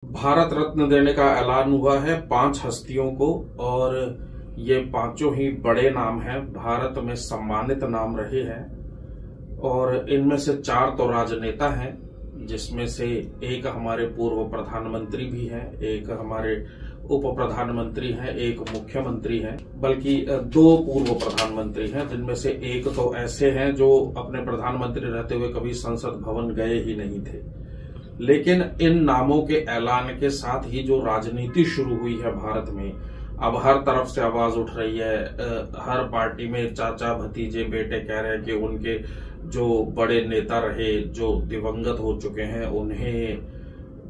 भारत रत्न देने का ऐलान हुआ है 5 हस्तियों को और ये पांचों ही बड़े नाम हैं, भारत में सम्मानित नाम रहे हैं और इनमें से 4 तो राजनेता हैं, जिसमें से एक हमारे पूर्व प्रधानमंत्री भी हैं, एक हमारे उप प्रधानमंत्री हैं, एक मुख्यमंत्री हैं, बल्कि 2 पूर्व प्रधानमंत्री हैं, जिनमें से एक तो ऐसे हैं जो अपने प्रधानमंत्री रहते हुए कभी संसद भवन गए ही नहीं थे। लेकिन इन नामों के ऐलान के साथ ही जो राजनीति शुरू हुई है भारत में, अब हर तरफ से आवाज उठ रही है, हर पार्टी में चाचा भतीजे बेटे कह रहे हैं कि उनके जो बड़े नेता रहे, जो दिवंगत हो चुके हैं, उन्हें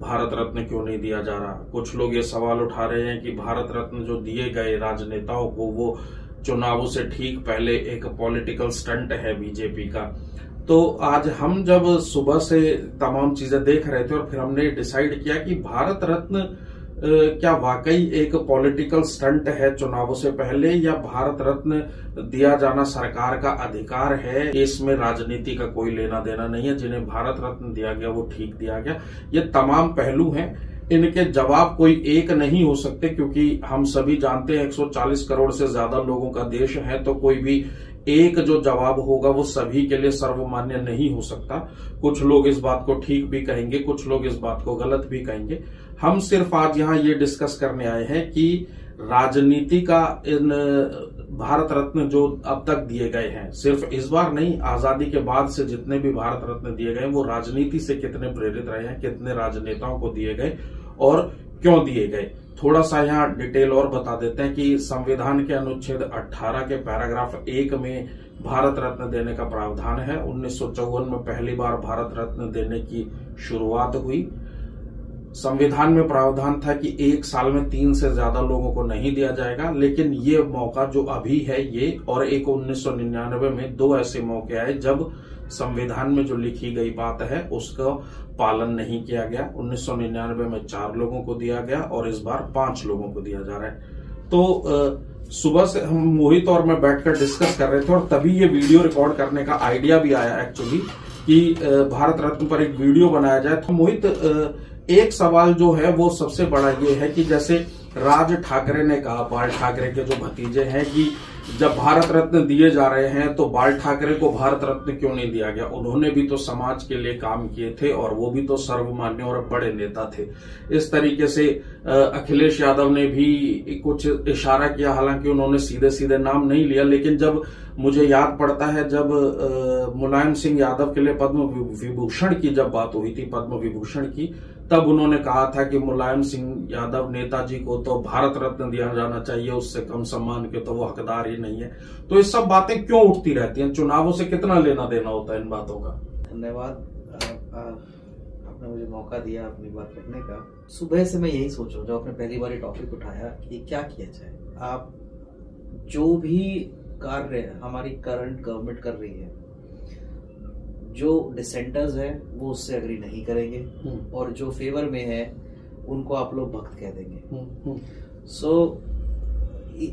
भारत रत्न क्यों नहीं दिया जा रहा। कुछ लोग ये सवाल उठा रहे हैं कि भारत रत्न जो दिए गए राजनेताओं को, वो चुनावों से ठीक पहले एक पॉलिटिकल स्टंट है बीजेपी का। तो आज हम जब सुबह से तमाम चीजें देख रहे थे और फिर हमने डिसाइड किया कि भारत रत्न क्या वाकई एक पॉलिटिकल स्टंट है चुनावों से पहले, या भारत रत्न दिया जाना सरकार का अधिकार है, इसमें राजनीति का कोई लेना देना नहीं है, जिन्हें भारत रत्न दिया गया वो ठीक दिया गया। ये तमाम पहलू हैं, इनके जवाब कोई एक नहीं हो सकते, क्योंकि हम सभी जानते हैं 140 करोड़ से ज्यादा लोगों का देश है, तो कोई भी एक जो जवाब होगा वो सभी के लिए सर्वमान्य नहीं हो सकता। कुछ लोग इस बात को ठीक भी कहेंगे, कुछ लोग इस बात को गलत भी कहेंगे। हम सिर्फ आज यहाँ ये डिस्कस करने आए हैं कि राजनीति का इन भारत रत्न जो अब तक दिए गए हैं, सिर्फ इस बार नहीं, आजादी के बाद से जितने भी भारत रत्न दिए गए वो राजनीति से कितने प्रेरित रहे हैं, कितने राजनेताओं को दिए गए और क्यों दिए गए। थोड़ा सा यहाँ डिटेल और बता देते हैं कि संविधान के अनुच्छेद 18 के पैराग्राफ 1 में भारत रत्न देने का प्रावधान है। 1954 में पहली बार भारत रत्न देने की शुरुआत हुई। संविधान में प्रावधान था कि 1 साल में 3 से ज्यादा लोगों को नहीं दिया जाएगा, लेकिन ये मौका जो अभी है ये, और एक 1999 में 2 ऐसे मौके आए जब संविधान में जो लिखी गई बात है उसका पालन नहीं किया गया। 1999 में 4 लोगों को दिया गया और इस बार 5 लोगों को दिया जा रहा है। तो सुबह से हम मोहित और मैं बैठकर डिस्कस कर रहे थे और तभी ये वीडियो रिकॉर्ड करने का आइडिया भी आया एक्चुअली कि भारत रत्न पर एक वीडियो बनाया जाए। तो मोहित, एक सवाल जो है वो सबसे बड़ा ये है कि जैसे राज ठाकरे ने कहा, बाल ठाकरे के जो भतीजे हैं, कि जब भारत रत्न दिए जा रहे हैं तो बाल ठाकरे को भारत रत्न क्यों नहीं दिया गया। उन्होंने भी तो समाज के लिए काम किए थे और वो भी तो सर्वमान्य और बड़े नेता थे। इस तरीके से अखिलेश यादव ने भी कुछ इशारा किया, हालांकि उन्होंने सीधे सीधे नाम नहीं लिया, लेकिन जब मुझे याद पड़ता है जब मुलायम सिंह यादव के लिए पद्म विभूषण की जब बात हुई थी, पद्म विभूषण की, तब उन्होंने कहा था कि मुलायम सिंह यादव नेताजी को तो भारत रत्न दिया जाना चाहिए, उससे कम सम्मान के तो वो हकदार ही नहीं है। तो ये सब बातें क्यों उठती रहती हैं? चुनावों से कितना लेना देना होता है इन बातों का? धन्यवाद, आपने मुझे मौका दिया अपनी बात रखने का। सुबह से मैं यही सोच रहा हूँ, जब आपने पहली बार टॉपिक उठाया कि क्या किया जाए। आप जो भी कार्य हमारी करंट गवर्नमेंट कर रही है, जो डिसेंटर्स है वो उससे एग्री नहीं करेंगे और जो फेवर में है उनको आप लोग भक्त कह देंगे। सो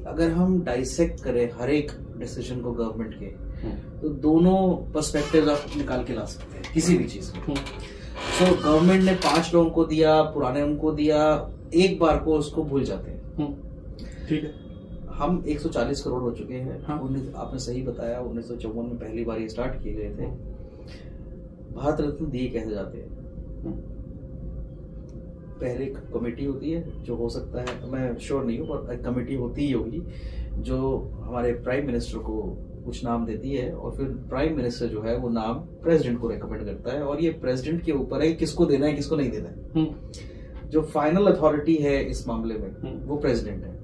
अगर हम डाइसेक्ट करें हर एक डिसीजन को गवर्नमेंट के, तो दोनों पर्सपेक्टिव आप निकाल के ला सकते हैं किसी भी चीज में। सो गवर्नमेंट ने 5 लोगों को दिया, पुराने उनको दिया, एक बार को उसको भूल जाते हैं। ठीक है, हम 140 करोड़ हो चुके हैं। हाँ। आपने सही बताया, 1954 में पहली बार ये स्टार्ट किए गए थे। भारत रत्न दिए कैसे जाते हैं? पहले एक कमेटी होती है जो हो सकता है, मैं श्योर नहीं हूँ, पर एक कमेटी होती ही होगी जो हमारे प्राइम मिनिस्टर को कुछ नाम देती है और फिर प्राइम मिनिस्टर जो है वो नाम प्रेसिडेंट को रेकमेंड करता है और ये प्रेसिडेंट के ऊपर है किसको देना है किसको नहीं देना है। जो फाइनल अथॉरिटी है इस मामले में वो प्रेसिडेंट है।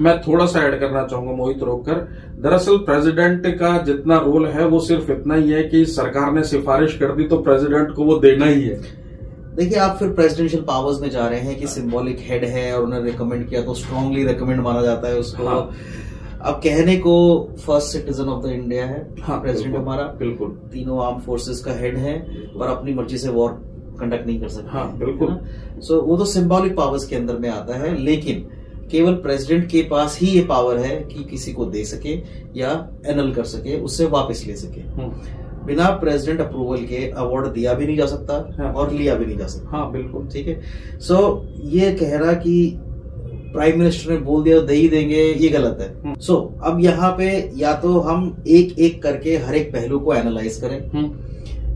मैं थोड़ा सा ऐड करना चाहूंगा मोहित रोककर। दरअसल प्रेसिडेंट का जितना रोल है वो सिर्फ इतना ही है कि सरकार ने सिफारिश कर दी तो प्रेसिडेंट को वो देना ही है। देखिए, आप फिर प्रेसिडेंशियल पावर्स में जा रहे हैं कि सिंबॉलिक हेड है और उन्होंने रिकमेंड किया तो स्ट्रांगली रिकमेंड माना जाता है उसको। हाँ। अब कहने को first citizen of the India है। हाँ, प्रेसिडेंट हमारा बिल्कुल तीनों आर्म फोर्सेस का हेड है और अपनी मर्जी से वॉर कंडक्ट नहीं कर सकते। हाँ, बिल्कुल। सो वो तो सिंबॉलिक पावर्स के अंदर में आता है, लेकिन केवल प्रेसिडेंट के पास ही ये पावर है कि किसी को दे सके या एनल कर सके, उससे वापस ले सके। बिना प्रेसिडेंट अप्रूवल के अवार्ड दिया भी नहीं जा सकता। हाँ। और लिया भी नहीं जा सकता। हाँ बिल्कुल ठीक है। सो ये कहना कि प्राइम मिनिस्टर ने बोल दिया दे ही देंगे, ये गलत है। सो अब यहाँ पे या तो हम एक एक करके हर एक पहलू को एनालाइज करें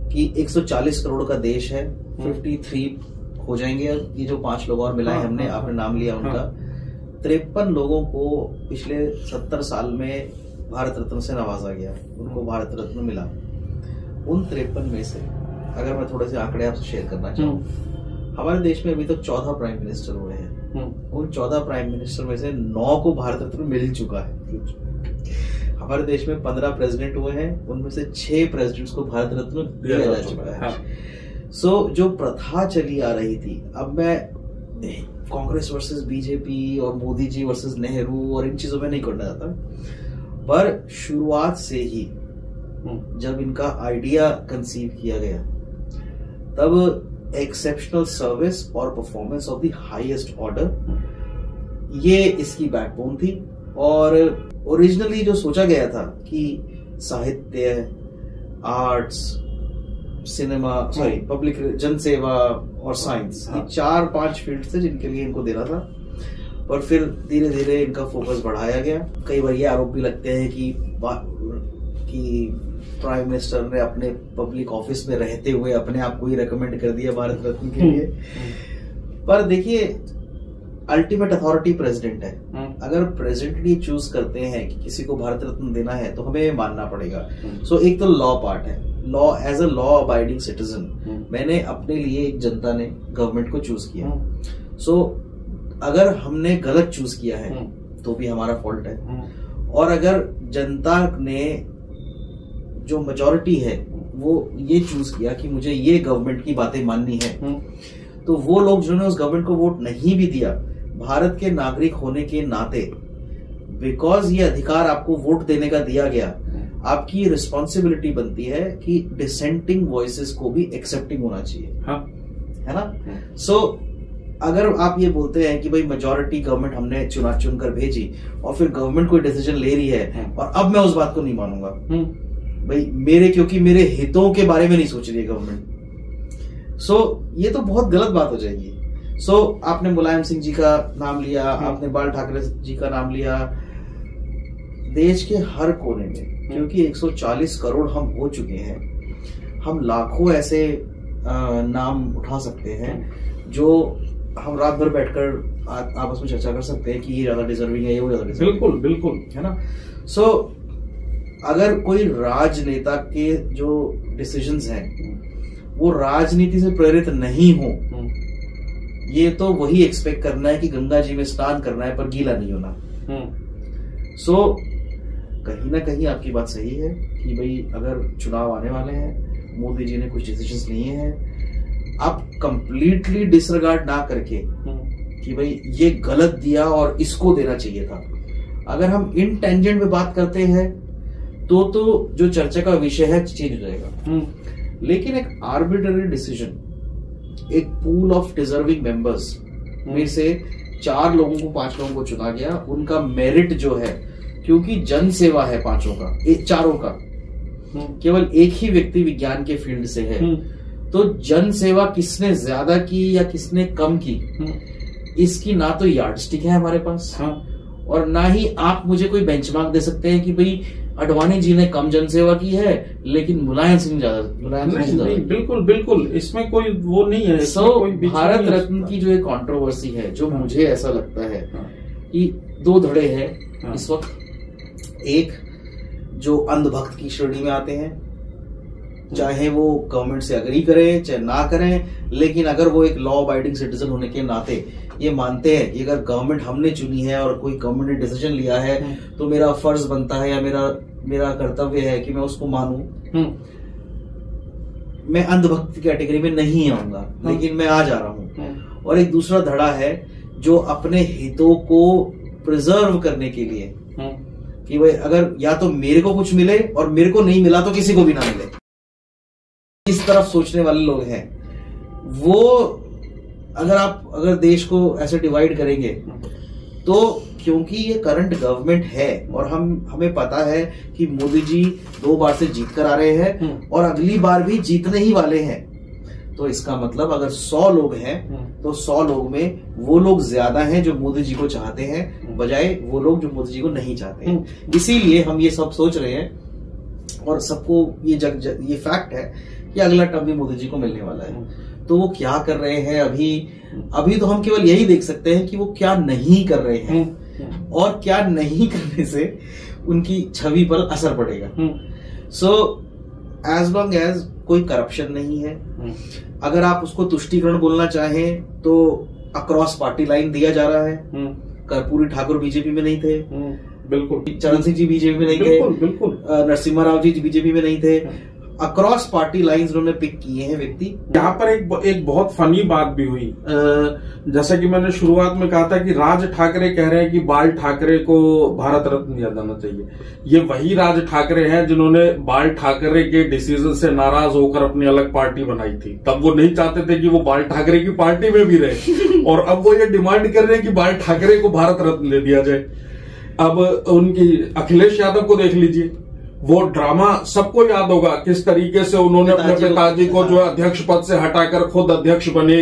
कि 140 करोड़ का देश है, 53 हो जाएंगे ये जो 5 लोग और मिलाए हमने, आपने नाम लिया उनका। 53 लोगों को पिछले 70 साल में भारत रत्न से नवाजा गया, उनको भारत रत्न मिला। उन 53 में से अगर मैं थोड़े से आंकड़े आपसे शेयर करना चाहूँ, हमारे देश में अभी तक 14 प्राइम मिनिस्टर हुए हैं। उन 14 प्राइम मिनिस्टर में से 9 को भारत रत्न मिल चुका है। हमारे देश में 15 प्रेसिडेंट हुए हैं, उनमें से 6 प्रेसिडेंट्स को भारत रत्न दिया जा चुका है। सो जो प्रथा चली आ रही थी, अब मैं कांग्रेस वर्सेस बीजेपी और मोदी जी वर्सेस नेहरू और इन चीजों में नहीं करना चाहता, पर शुरुआत से ही जब इनका आइडिया कंसीव किया गया तब एक्सेप्शनल सर्विस और performance of the highest order ये इसकी बैकबोन थी। और ओरिजिनली जो सोचा गया था कि साहित्य, आर्ट्स, सिनेमा, पब्लिक जनसेवा और साइंस, ये 4-5 फील्ड थे जिनके लिए इनको देना था। और फिर धीरे धीरे इनका फोकस बढ़ाया गया। कई बार ये आरोप भी लगते हैं कि प्राइम मिनिस्टर ने अपने पब्लिक ऑफिस में रहते हुए अपने आप को ही रेकमेंड कर दिया भारत रत्न के लिए। पर देखिए, अल्टीमेट अथॉरिटी प्रेसिडेंट है। अगर प्रेसिडेंट ही चूज करते हैं कि किसी को भारत रत्न देना है तो हमें मानना पड़ेगा। सो एक तो लॉ पार्ट है, law as a law abiding citizen मैंने अपने लिए, एक जनता ने गवर्नमेंट को चूज किया। सो अगर हमने गलत चूज किया है तो भी हमारा फॉल्ट है, और अगर जनता ने जो मेजॉरिटी है वो ये चूज किया कि मुझे ये गवर्नमेंट की बातें माननी है, तो वो लोग जिन्होंने उस गवर्नमेंट को वोट नहीं भी दिया, भारत के नागरिक होने के नाते, बिकॉज ये अधिकार आपको वोट देने का दिया गया, आपकी रिस्पॉन्सिबिलिटी बनती है कि डिसेंटिंग वॉइसेस को भी एक्सेप्टिंग होना चाहिए। है ना? सो अगर आप ये बोलते हैं कि भाई मेजॉरिटी गवर्नमेंट हमने चुनकर भेजी और फिर गवर्नमेंट कोई डिसीजन ले रही है और अब मैं उस बात को नहीं मानूंगा, भाई क्योंकि मेरे हितों के बारे में नहीं सोच रही है गवर्नमेंट, सो ये तो बहुत गलत बात हो जाएगी। सो आपने मुलायम सिंह जी का नाम लिया, आपने बाल ठाकरे जी का नाम लिया। देश के हर कोने में, क्योंकि 140 करोड़ हम हो चुके हैं, हम लाखों ऐसे नाम उठा सकते हैं जो हम रात भर बैठकर आपस में चर्चा कर सकते हैं कि ये ज्यादा डिजर्विंग है, ये वो ज्यादा डिजर्विंग। बिल्कुल बिल्कुल, है ना? सो अगर कोई राजनेता के जो डिसीजंस हैं वो राजनीति से प्रेरित नहीं हो, ये तो वही एक्सपेक्ट करना है कि गंगा जी में स्नान करना है पर गीला नहीं होना। सो कहीं ना कहीं आपकी बात सही है कि भाई अगर चुनाव आने वाले हैं, मोदी जी ने कुछ डिसीजंस लिए हैं, आप कंप्लीटली डिसरिगार्ड ना करके कि भाई ये गलत दिया और इसको देना चाहिए था। अगर हम इन टेंजेंट में बात करते हैं तो जो चर्चा का विषय है चेंज हो जाएगा। लेकिन एक आर्बिट्ररी डिसीजन, एक पूल ऑफ डिजर्विंग मेंबर्स में से 4 लोगों को 5 लोगों को चुना गया, उनका मेरिट जो है, क्योंकि जन सेवा है 5 का, 4 का, केवल एक ही व्यक्ति विज्ञान के फील्ड से है, तो जन सेवा किसने ज्यादा की या किसने कम की, इसकी ना तो यार्डस्टिक है हमारे पास, और ना ही आप मुझे कोई बेंचमार्क दे सकते हैं कि भाई अडवाणी जी ने कम जनसेवा की है लेकिन मुलायम सिंह ज्यादा। बिल्कुल बिल्कुल, इसमें कोई वो नहीं है। भारत रत्न की जो एक कंट्रोवर्सी है, जो मुझे ऐसा लगता है कि 2 धड़े हैं इस वक्त। एक जो अंधभक्त की श्रेणी में आते हैं, चाहे वो गवर्नमेंट से अग्री करें चाहे ना करें, लेकिन अगर वो एक लॉ अबाइडिंग सिटीजन होने के नाते ये मानते हैं कि अगर गवर्नमेंट हमने चुनी है और कोई गवर्नमेंट ने डिसीजन लिया है तो मेरा फर्ज बनता है या मेरा कर्तव्य है कि मैं उसको मानूं। मैं अंधभक्त की कैटेगरी में नहीं आऊंगा, लेकिन मैं आ जा रहा हूं। और एक दूसरा धड़ा है जो अपने हितों को प्रिजर्व करने के लिए कि भाई अगर या तो मेरे को कुछ मिले और मेरे को नहीं मिला तो किसी को भी ना मिले, इस तरफ सोचने वाले लोग हैं वो। अगर देश को ऐसे डिवाइड करेंगे तो क्योंकि ये करंट गवर्नमेंट है और हमें पता है कि मोदी जी 2 बार से जीत कर आ रहे हैं और अगली बार भी जीतने ही वाले हैं, तो इसका मतलब अगर 100 लोग हैं तो 100 लोग में वो लोग ज्यादा हैं जो मोदी जी को चाहते हैं बजाय वो लोग जो मोदी जी को नहीं चाहते हैं। इसीलिए हम ये सब सोच रहे हैं और सबको ये फैक्ट है कि अगला टर्म भी मोदी जी को मिलने वाला है। तो वो क्या कर रहे हैं अभी तो हम केवल यही देख सकते हैं कि वो क्या नहीं कर रहे हैं और क्या नहीं करने से उनकी छवि पर असर पड़ेगा। सो एज लॉन्ग एज कोई करप्शन नहीं है, अगर आप उसको तुष्टीकरण बोलना चाहें तो अक्रॉस पार्टी लाइन दिया जा रहा है। कर्पूरी ठाकुर बीजेपी में नहीं थे, बिल्कुल। चरण सिंह जी बीजेपी में नहीं थे, बिल्कुल। नरसिम्हा राव जी बीजेपी में नहीं थे। अक्रॉस पार्टी लाइंस उन्होंने पिक किए हैं व्यक्ति। यहाँ पर एक बहुत फनी बात भी हुई, जैसा कि मैंने शुरुआत में कहा था कि राज ठाकरे कह रहे हैं कि बाल ठाकरे को भारत रत्न दिया जाना चाहिए। ये वही राज ठाकरे हैं जिन्होंने बाल ठाकरे के डिसीजन से नाराज होकर अपनी अलग पार्टी बनाई थी। तब वो नहीं चाहते थे कि वो बाल ठाकरे की पार्टी में भी रहे और अब वो ये डिमांड कर रहे हैं कि बाल ठाकरे को भारत रत्न दे दिया जाए। अब उनकी अखिलेश यादव को देख लीजिए, वो ड्रामा सबको याद होगा किस तरीके से उन्होंने अपने पिताजी को जो अध्यक्ष पद से हटाकर खुद अध्यक्ष बने।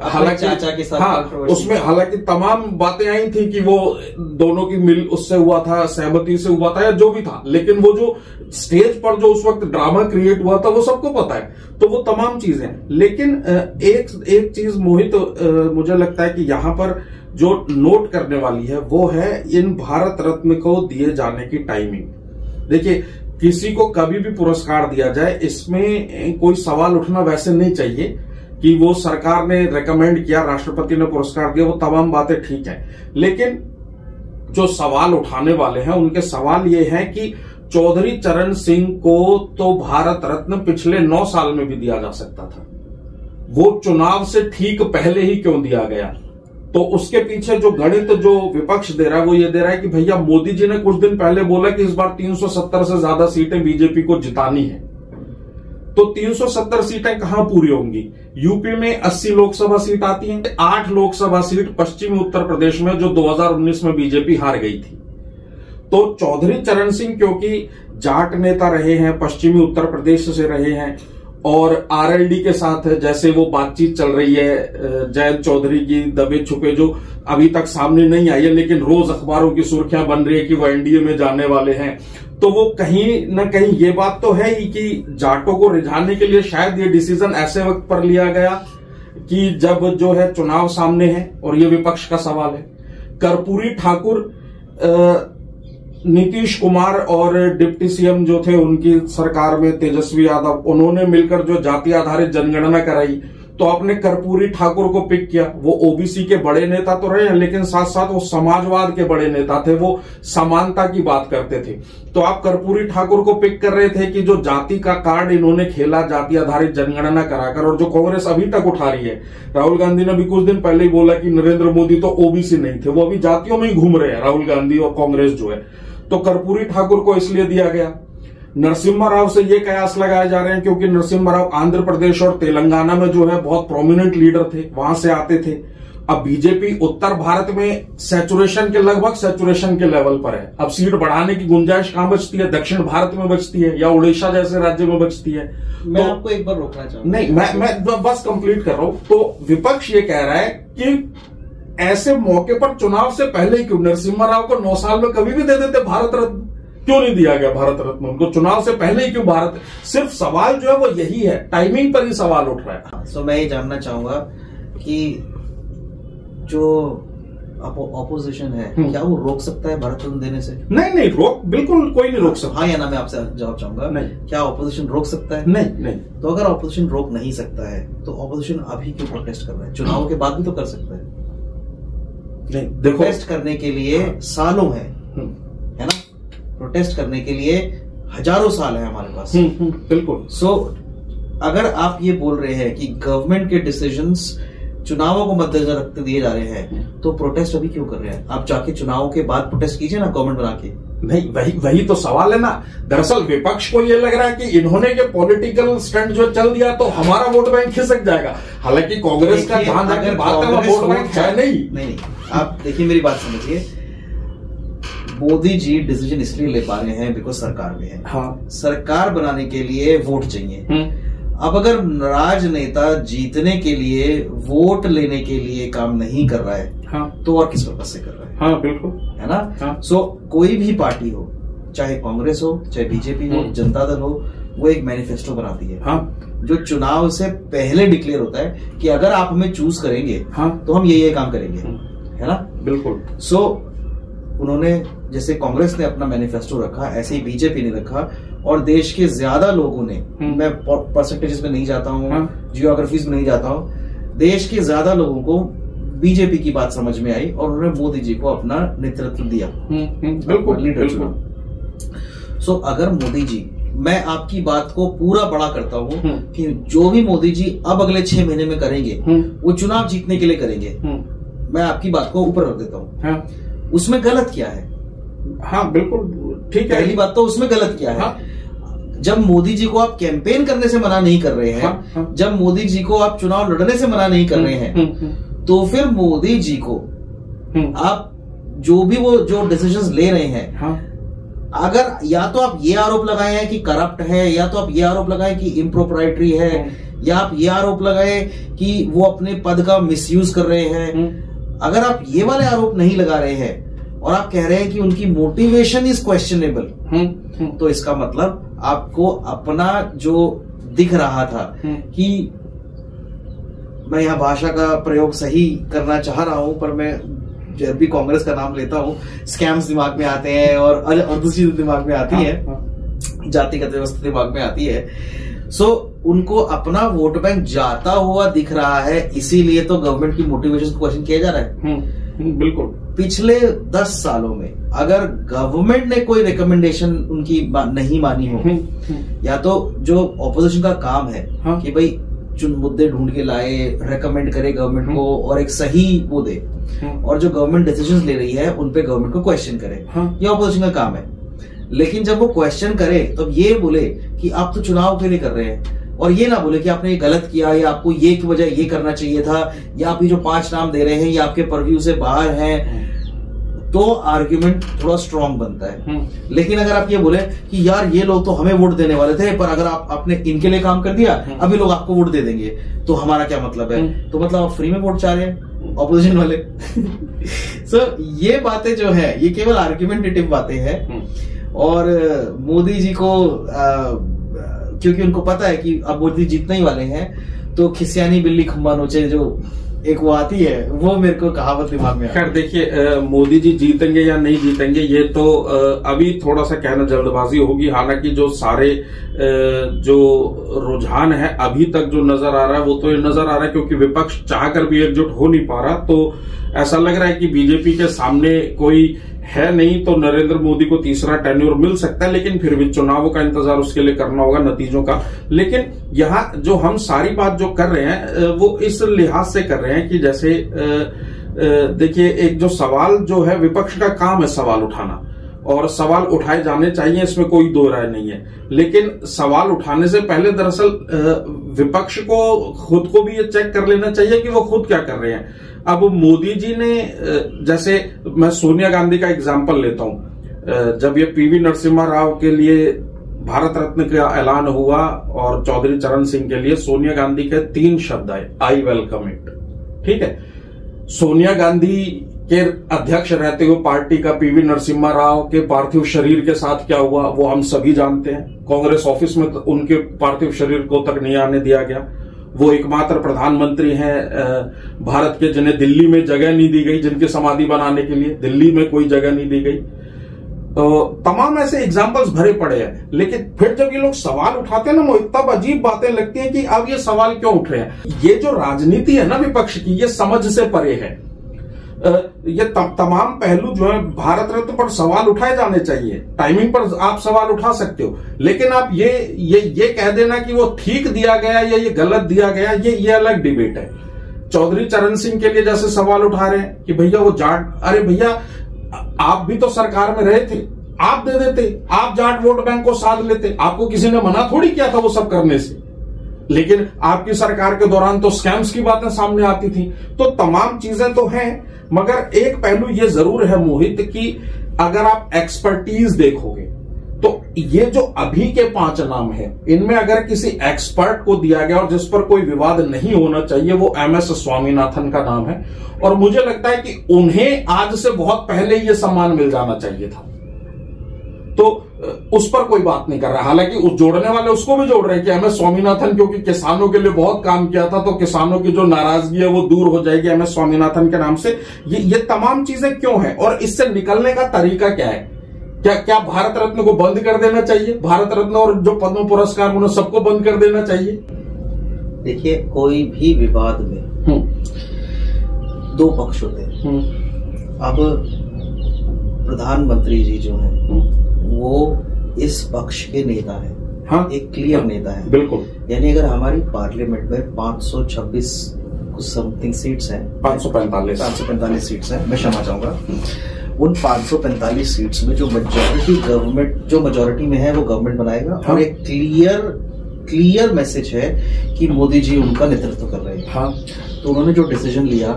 हालांकि चाचा के साथ हाँ, उसमें हालांकि तमाम बातें आई थी कि वो दोनों की मिल उससे हुआ था, सहमति से हुआ था या जो भी था, लेकिन वो जो स्टेज पर जो उस वक्त ड्रामा क्रिएट हुआ था वो सबको पता है। तो वो तमाम चीजें, लेकिन एक चीज मोहित मुझे लगता है कि यहाँ पर जो नोट करने वाली है वो है इन भारत रत्न को दिए जाने की टाइमिंग। देखिए, किसी को कभी भी पुरस्कार दिया जाए इसमें कोई सवाल उठना वैसे नहीं चाहिए कि वो सरकार ने रेकमेंड किया, राष्ट्रपति ने पुरस्कार दिया, वो तमाम बातें ठीक है। लेकिन जो सवाल उठाने वाले हैं उनके सवाल ये हैं कि चौधरी चरण सिंह को तो भारत रत्न पिछले 9 साल में भी दिया जा सकता था, वो चुनाव से ठीक पहले ही क्यों दिया गया? तो उसके पीछे जो गणित जो विपक्ष दे रहा है वो ये दे रहा है कि भैया मोदी जी ने कुछ दिन पहले बोला कि इस बार 370 से ज्यादा सीटें बीजेपी को जितानी है, तो 370 सीटें कहां पूरी होंगी? यूपी में 80 लोकसभा सीट आती हैं, 8 लोकसभा सीट पश्चिमी उत्तर प्रदेश में जो 2019 में बीजेपी हार गई थी। तो चौधरी चरण सिंह क्योंकि जाट नेता रहे हैं, पश्चिमी उत्तर प्रदेश से रहे हैं और आरएलडी के साथ जैसे वो बातचीत चल रही है जयंत चौधरी की दबे छुपे जो अभी तक सामने नहीं आई है, लेकिन रोज अखबारों की सुर्खियां बन रही है कि वो एनडीए में जाने वाले हैं, तो वो कहीं न कहीं ये बात तो है ही कि जाटों को रिझाने के लिए शायद ये डिसीजन ऐसे वक्त पर लिया गया कि जब जो है चुनाव सामने है और ये विपक्ष का सवाल है। कर्पूरी ठाकुर नीतीश कुमार और डिप्टी सीएम जो थे उनकी सरकार में तेजस्वी यादव, उन्होंने मिलकर जो जाति आधारित जनगणना कराई, तो आपने कर्पूरी ठाकुर को पिक किया। वो ओबीसी के बड़े नेता तो रहे हैं, लेकिन साथ साथ वो समाजवाद के बड़े नेता थे, वो समानता की बात करते थे। तो आप कर्पूरी ठाकुर को पिक कर रहे थे कि जो जाति का कार्ड इन्होंने खेला जाति आधारित जनगणना कराकर, और जो कांग्रेस अभी तक उठा रही है। राहुल गांधी ने भी कुछ दिन पहले ही बोला कि नरेंद्र मोदी तो ओबीसी नहीं थे, वो अभी जातियों में ही घूम रहे हैं राहुल गांधी और कांग्रेस जो है। तो कर्पूरी ठाकुर को इसलिए दिया गया। नरसिम्हा राव से ये कयास लगाए जा रहे हैं क्योंकि नरसिम्हा राव आंध्र प्रदेश और तेलंगाना में जो है बहुत प्रोमिनेंट लीडर थे, वहां से आते थे। अब बीजेपी उत्तर भारत में सैचुरेशन के लगभग सैचुरेशन के लेवल पर है। अब सीट बढ़ाने की गुंजाइश कहां बचती है? दक्षिण भारत में बचती है या उड़ीसा जैसे राज्य में बचती है। मैं आपको एक बार रोकना चाहूंगा। नहीं, मैं बस कंप्लीट कर रहा हूं। तो विपक्ष ये कह रहा है कि ऐसे मौके पर चुनाव से पहले ही क्यों? नरसिम्हा राव को 9 साल में कभी भी दे देते भारत रत्न, क्यों नहीं दिया गया भारत रत्न उनको? चुनाव से पहले ही क्यों भारत? सिर्फ सवाल जो है वो यही है, टाइमिंग पर ही सवाल उठ रहा है। तो मैं ये जानना चाहूंगा कि जो ऑपोजिशन है क्या वो रोक सकता है भारत रत्न देने से? नहीं, रोक बिल्कुल कोई नहीं रोक सकता। हाँ या ना, मैं आपसे जवाब चाहूंगा। नहीं, क्या ऑपोजिशन रोक सकता है? नहीं। तो अगर ऑपोजिशन रोक नहीं सकता है तो ऑपोजिशन अभी क्यों प्रोटेस्ट कर रहा है? चुनाव के बाद भी तो कर सकता है। नहीं, देखो, प्रोटेस्ट करने के लिए सालों है ना? प्रोटेस्ट करने के लिए हजारों साल है हमारे पास। बिल्कुल। सो अगर आप ये बोल रहे हैं कि गवर्नमेंट के डिसीजंस चुनावों को मद्देनजर रखते दिए जा रहे हैं, तो प्रोटेस्ट अभी क्यों कर रहे हैं? आप जाके चुनावों के बाद प्रोटेस्ट कीजिए ना, गवर्नमेंट बना के। नहीं, वही तो सवाल है ना। दरअसल विपक्ष को ये लग रहा है कि इन्होंने ये पॉलिटिकल स्टंट जो चल दिया तो हमारा वोट बैंक खिसक जाएगा। हालांकि कांग्रेस का जहां जाके बात है वो वोट बैंक है नहीं। आप देखिए, मेरी बात समझिए। मोदी जी डिसीजन इसलिए ले पा रहे हैं बिकॉज सरकार में है। हाँ। सरकार बनाने के लिए वोट चाहिए। अब अगर राजनेता जीतने के लिए वोट लेने के लिए काम नहीं कर रहा है, हाँ, तो और किस पर्पज से कर रहा है? हाँ, बिल्कुल, है ना। हाँ। सो कोई भी पार्टी हो, चाहे कांग्रेस हो, चाहे बीजेपी हो, जनता दल हो, वो एक मैनिफेस्टो बनाती है, हाँ, जो चुनाव से पहले डिक्लेयर होता है कि अगर आप हमें चूज करेंगे, हाँ, तो हम ये काम करेंगे, है ना। बिल्कुल। सो उन्होंने, जैसे कांग्रेस ने अपना मैनिफेस्टो रखा, ऐसे ही बीजेपी ने रखा, और देश के ज्यादा लोगों ने, मैं परसेंटेजेस में नहीं जाता हूँ, जियोग्राफीज में नहीं जाता हूँ, देश के ज्यादा लोगों को बीजेपी की बात समझ में आई और उन्होंने मोदी जी को अपना नेतृत्व दिया। बिल्कुल, लीडर चुना। सो अगर मोदी जी, मैं आपकी बात को पूरा बड़ा करता हूँ कि जो भी मोदी जी अब अगले 6 महीने में करेंगे वो चुनाव जीतने के लिए करेंगे, मैं आपकी बात को ऊपर रख देता हूँ। हाँ। उसमें गलत क्या है? हाँ, बिल्कुल ठीक है। पहली बात तो उसमें गलत क्या है? हाँ। जब मोदी जी को आप कैंपेन करने से मना नहीं कर रहे हैं, हाँ। जब मोदी जी को आप चुनाव लड़ने से मना नहीं कर रहे हैं, तो फिर मोदी जी को आप जो भी वो जो डिसीजंस ले रहे हैं, हाँ, अगर या तो आप ये आरोप लगाए हैं कि करप्ट है, या तो आप ये आरोप लगाए कि इम्प्रोप्राइटरी है, या आप ये आरोप लगाए कि वो अपने पद का मिसयूज कर रहे हैं, अगर आप ये वाले आरोप नहीं लगा रहे हैं और आप कह रहे हैं कि उनकी मोटिवेशन इज क्वेश्चनेबल, तो इसका मतलब आपको अपना जो दिख रहा था कि, मैं यहाँ भाषा का प्रयोग सही करना चाह रहा हूं, पर मैं जब भी कांग्रेस का नाम लेता हूँ स्कैम्स दिमाग में आते हैं और दूसरी दिमाग में आती है, जातिगत व्यवस्था दिमाग में आती है। सो उनको अपना वोट बैंक जाता हुआ दिख रहा है, इसीलिए तो गवर्नमेंट की मोटिवेशन को क्वेश्चन किया जा रहा है। बिल्कुल। पिछले 10 सालों में अगर गवर्नमेंट ने कोई रिकमेंडेशन उनकी नहीं मानी हो, या तो जो ऑपोजिशन का काम है कि भाई मुद्दे ढूंढ के लाए, रेकमेंड करे गवर्नमेंट को और एक सही वो दे, और जो गवर्नमेंट डिसीजंस ले रही है उन पे गवर्नमेंट को क्वेश्चन करे, ये ऑपोजिशन का काम है। लेकिन जब वो क्वेश्चन करे तो ये बोले कि आप तो चुनाव के लिए कर रहे हैं, और ये ना बोले कि आपने ये गलत किया, या आपको ये की वजह ये करना चाहिए था, या आप ये जो 5 नाम दे रहे हैं ये आपके परव्यू से बाहर हैं, तो आर्ग्यूमेंट थोड़ा स्ट्रांग बनता है। लेकिन अगर आप ये बोले कि यार ये लोग तो हमें वोट देने वाले थे, पर अगर आपने इनके लिए काम कर दिया, अभी लोग आपको वोट दे देंगे, तो हमारा क्या मतलब है? तो मतलब आप फ्री में वोट चाह रहे हैं ऑपोजिशन वाले। सो ये बातें जो है ये केवल आर्ग्यूमेंटेटिव बातें हैं, और मोदी जी को क्योंकि उनको पता है कि अब मोदी जीतने ही वाले हैं, तो खिसियानी बिल्ली खम्बा नोचे जो एक वो आती है, वो मेरे को कहावत दिमाग में। खैर देखिए, मोदी जी जीतेंगे या नहीं जीतेंगे ये तो अभी थोड़ा सा कहना जल्दबाजी होगी। हालांकि जो सारे जो रुझान है अभी तक जो नजर आ रहा है वो तो ये नजर आ रहा है क्योंकि विपक्ष चाहकर भी एकजुट हो नहीं पा रहा, तो ऐसा लग रहा है कि बीजेपी के सामने कोई है नहीं, तो नरेंद्र मोदी को तीसरा टेन्योर मिल सकता है, लेकिन फिर भी चुनावों का इंतजार उसके लिए करना होगा, नतीजों का। लेकिन यहाँ जो हम सारी बात जो कर रहे हैं वो इस लिहाज से कर रहे हैं कि जैसे देखिए, एक जो सवाल जो है, विपक्ष का काम है सवाल उठाना, और सवाल उठाए जाने चाहिए, इसमें कोई दो राय नहीं है। लेकिन सवाल उठाने से पहले दरअसल विपक्ष को खुद को भी ये चेक कर लेना चाहिए कि वो खुद क्या कर रहे हैं। अब मोदी जी ने, जैसे मैं सोनिया गांधी का एग्जाम्पल लेता हूं, जब ये पीवी नरसिम्हा राव के लिए भारत रत्न का ऐलान हुआ और चौधरी चरण सिंह के लिए सोनिया गांधी के 3 शब्द आए, आई वेलकम इट। ठीक है, सोनिया गांधी के अध्यक्ष रहते हुए पार्टी का पीवी नरसिम्हा राव के पार्थिव शरीर के साथ क्या हुआ वो हम सभी जानते हैं। कांग्रेस ऑफिस में उनके पार्थिव शरीर को तक नहीं आने दिया गया। वो एकमात्र प्रधानमंत्री हैं भारत के जिन्हें दिल्ली में जगह नहीं दी गई, जिनकी समाधि बनाने के लिए दिल्ली में कोई जगह नहीं दी गई। तमाम ऐसे एग्जाम्पल्स भरे पड़े हैं। लेकिन फिर जब ये लोग सवाल उठाते हैं ना, वो तब अजीब बातें लगती हैं कि अब ये सवाल क्यों उठ रहे हैं। ये जो राजनीति है ना विपक्ष की, ये समझ से परे है। ये तमाम पहलू जो है, भारत रत्न पर सवाल उठाए जाने चाहिए, टाइमिंग पर आप सवाल उठा सकते हो, लेकिन आप ये कह देना कि वो ठीक दिया गया या ये गलत दिया गया, ये अलग डिबेट है। चौधरी चरण सिंह के लिए जैसे सवाल उठा रहे हैं कि भैया वो जाट, अरे भैया आप भी तो सरकार में रहे थे, आप दे देते, आप जाट वोट बैंक को साध लेते, आपको किसी ने मना थोड़ी किया था वो सब करने से। लेकिन आपकी सरकार के दौरान तो स्कैम्स की बातें सामने आती थी। तो तमाम चीजें तो हैं, मगर एक पहलू ये जरूर है मोहित कि अगर आप एक्सपर्टीज देखोगे तो ये जो अभी के 5 नाम हैं, इनमें अगर किसी एक्सपर्ट को दिया गया और जिस पर कोई विवाद नहीं होना चाहिए, वो MS स्वामीनाथन का नाम है। और मुझे लगता है कि उन्हें आज से बहुत पहले ये सम्मान मिल जाना चाहिए था। तो उस पर कोई बात नहीं कर रहा। हालांकि उस जोड़ने वाले उसको भी जोड़ रहे हैं कि MS स्वामीनाथन क्योंकि किसानों के लिए बहुत काम किया था, तो किसानों की जो नाराजगी है वो दूर हो जाएगी MS स्वामीनाथन के नाम से। ये तमाम चीजें क्यों हैं और इससे निकलने का तरीका क्या है? क्या भारत रत्न को बंद कर देना चाहिए? भारत रत्न और जो पद्म पुरस्कार उन्हें सबको बंद कर देना चाहिए? देखिए, कोई भी विवाद में 2 पक्ष होते हैं। अब प्रधानमंत्री जी जो हैं वो इस पक्ष के नेता हैं। हाँ, एक क्लियर नेता है। बिल्कुल। यानी अगर हमारी पार्लियामेंट में 526 कुछ समथिंग सीट्स हैं, 545 सीट्स हैं, मैं क्षमा चाहूंगा, उन 545 सीट्स में जो मेजोरिटी गवर्नमेंट, जो मेजोरिटी में है वो गवर्नमेंट बनाएगा। हाँ। और एक क्लियर मैसेज है कि मोदी जी उनका नेतृत्व कर रहे हैं। हाँ। तो उन्होंने जो डिसीजन लिया,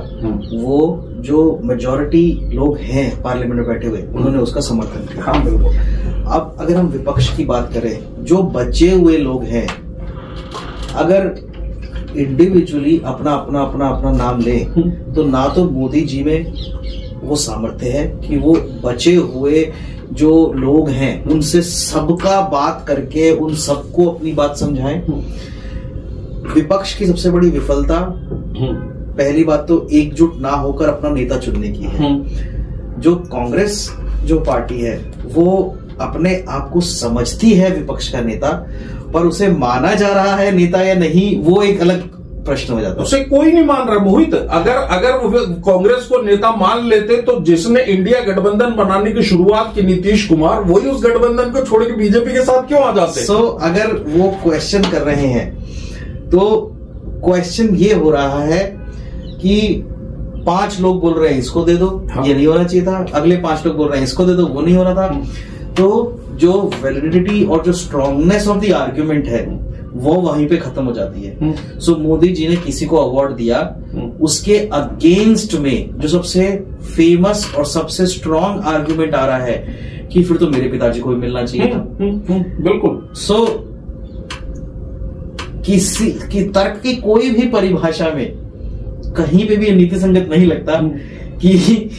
वो जो मेजोरिटी लोग हैं पार्लियामेंट में बैठे हुए, उन्होंने उसका समर्थन किया। हाँ, बिल्कुल। अब अगर हम विपक्ष की बात करें, जो बचे हुए लोग हैं, अगर इंडिविजुअली अपना नाम ले, तो ना तो मोदी जी में वो सामर्थ्य है कि वो बचे हुए जो लोग हैं उनसे सबका बात करके उन सबको अपनी बात समझाएं। विपक्ष की सबसे बड़ी विफलता, पहली बात तो एकजुट ना होकर अपना नेता चुनने की है। जो कांग्रेस जो पार्टी है वो अपने आप को समझती है विपक्ष का नेता, पर उसे माना जा रहा है नेता या नहीं, वो एक अलग प्रश्न हो जाता है। उसे कोई नहीं मान रहा मोहित। अगर कांग्रेस को नेता मान लेते तो जिसने इंडिया गठबंधन बनाने की शुरुआत की, नीतीश कुमार, वही उस गठबंधन को छोड़ के बीजेपी के साथ क्यों आ जाते? अगर वो क्वेश्चन कर रहे हैं तो क्वेश्चन ये हो रहा है कि 5 लोग बोल रहे हैं इसको दे दो। हाँ। ये नहीं होना चाहिए था। अगले 5 लोग बोल रहे हैं इसको दे दो, वो नहीं होना था। तो जो वैलिडिटी और जो स्ट्रांगनेस ऑफ द आर्ग्यूमेंट है वो वहीं पे खत्म हो जाती है। सो मोदी जी ने किसी को अवार्ड दिया, उसके अगेंस्ट में जो सबसे फेमस और सबसे स्ट्रांग आर्ग्यूमेंट आ रहा है कि फिर तो मेरे पिताजी को भी मिलना चाहिए था। बिल्कुल। सो किसी की तर्क की कोई भी परिभाषा में कहीं पे भी नीति संगत नहीं लगता कि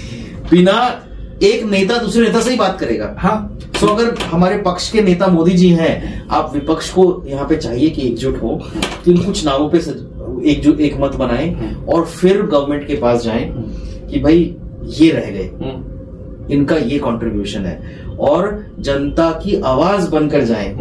बिना एक नेता दूसरे नेता से ही बात करेगा। हाँ। तो अगर हमारे पक्ष के नेता मोदी जी हैं, आप विपक्ष को यहाँ पे चाहिए कि एकजुट हो, तो इन कुछ नामों पे एक मत बनाएं और फिर गवर्नमेंट के पास जाएं कि भाई ये रह गए, इनका ये कंट्रीब्यूशन है, और जनता की आवाज बनकर जाएं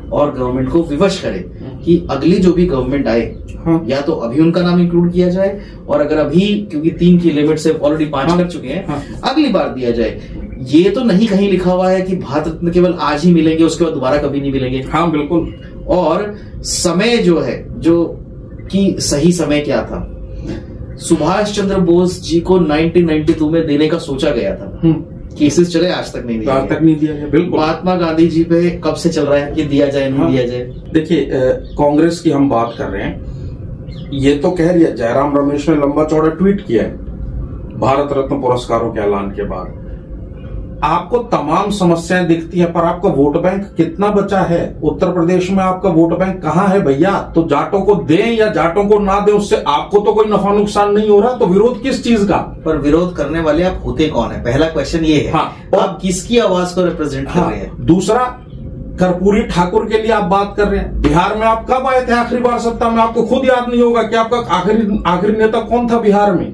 और गवर्नमेंट को विवश करें कि अगली जो भी गवर्नमेंट आए, हाँ, या तो अभी उनका नाम इंक्लूड किया जाए, और अगर अभी क्योंकि 3 की लिमिट से ऑलरेडी 5 कर चुके हैं, हाँ, अगली बार दिया जाए। ये तो नहीं कहीं लिखा हुआ है कि भारत रत्न केवल आज ही मिलेंगे, उसके बाद दोबारा कभी नहीं मिलेंगे। हाँ, बिल्कुल। और समय जो है, जो कि सही समय क्या था, सुभाष चंद्र बोस जी को 1992 में देने का सोचा गया था। केसेस चले, आज तक नहीं दिया गया। बिल्कुल। महात्मा गांधी जी पे कब से चल रहा है कि दिया जाए, नहीं दिया जाए। देखिए, कांग्रेस की हम बात कर रहे हैं, ये तो कह रही है, जयराम रमेश ने लंबा चौड़ा ट्वीट किया है भारत रत्न पुरस्कारों के ऐलान के बाद। आपको तमाम समस्याएं दिखती हैं, पर आपका वोट बैंक कितना बचा है? उत्तर प्रदेश में आपका वोट बैंक कहां है भैया? तो जाटों को दें या जाटों को ना दें, उससे आपको तो कोई नफा नुकसान नहीं हो रहा, तो विरोध किस चीज का? पर विरोध करने वाले आप होते कौन है? पहला क्वेश्चन ये है। हाँ, आप किसकी आवाज को रिप्रेजेंट कर रहे हैं? दूसरा, कर्पूरी ठाकुर के लिए आप बात कर रहे हैं। बिहार में आप कब आए थे आखिरी बार सत्ता में? आपको खुद याद नहीं होगा कि आपका आखिरी नेता कौन था बिहार में?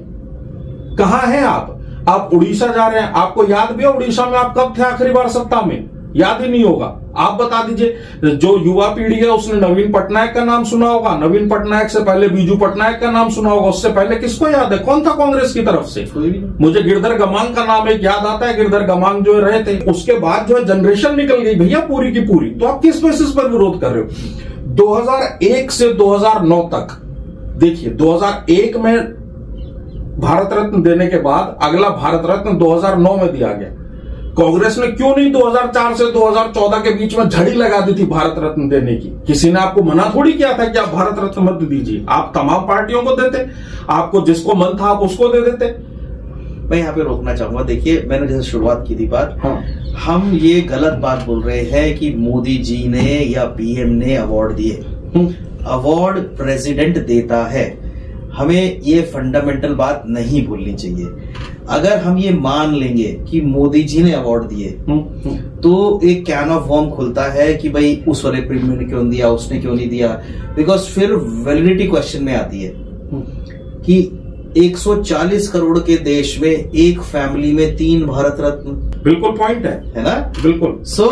कहां है आप उड़ीसा जा रहे हैं, आपको याद भी है उड़ीसा में आप कब थे आखिरी बार सत्ता में? याद ही नहीं होगा। आप बता दीजिए। जो युवा पीढ़ी है उसने नवीन पटनायक का नाम सुना होगा, नवीन पटनायक से पहले बीजू पटनायक का नाम सुना होगा, उससे पहले किसको याद है? कौन था कांग्रेस की तरफ से? मुझे गिरधर गमांग का नाम एक याद आता है, गिरधर गमांग जो रहे थे। उसके बाद जो है जनरेशन निकल गई भैया पूरी की पूरी। तो आप किस बेसिस पर विरोध कर रहे हो? 2001 से 2009 तक देखिए, 2001 में भारत रत्न देने के बाद अगला भारत रत्न 2009 में दिया गया। कांग्रेस ने क्यों नहीं 2004 से 2014 के बीच में झड़ी लगा दी थी भारत रत्न देने की? किसी ने आपको मना थोड़ी किया था कि आप भारत रत्न मत दीजिए, आप तमाम पार्टियों को देते, आपको जिसको मन था आप उसको दे देते। मैं यहाँ पे रोकना चाहूंगा। देखिए, मैंने जैसे शुरुआत की थी बात, हाँ। हम ये गलत बात बोल रहे हैं कि मोदी जी ने या पीएम ने अवार्ड दिए। अवार्ड प्रेसिडेंट देता है, हमें ये फंडामेंटल बात नहीं भूलनी चाहिए। अगर हम ये मान लेंगे कि मोदी जी ने अवार्ड दिए तो एक कैन ऑफ वॉर्म खुलता है कि भाई उस वाले प्रीमियर ने क्यों दिया, उसने क्यों नहीं दिया, बिकॉज फिर वैलिडिटी क्वेश्चन में आती है कि 140 करोड़ के देश में एक फैमिली में 3 भारत रत्न। बिल्कुल पॉइंट है ना? बिल्कुल। सो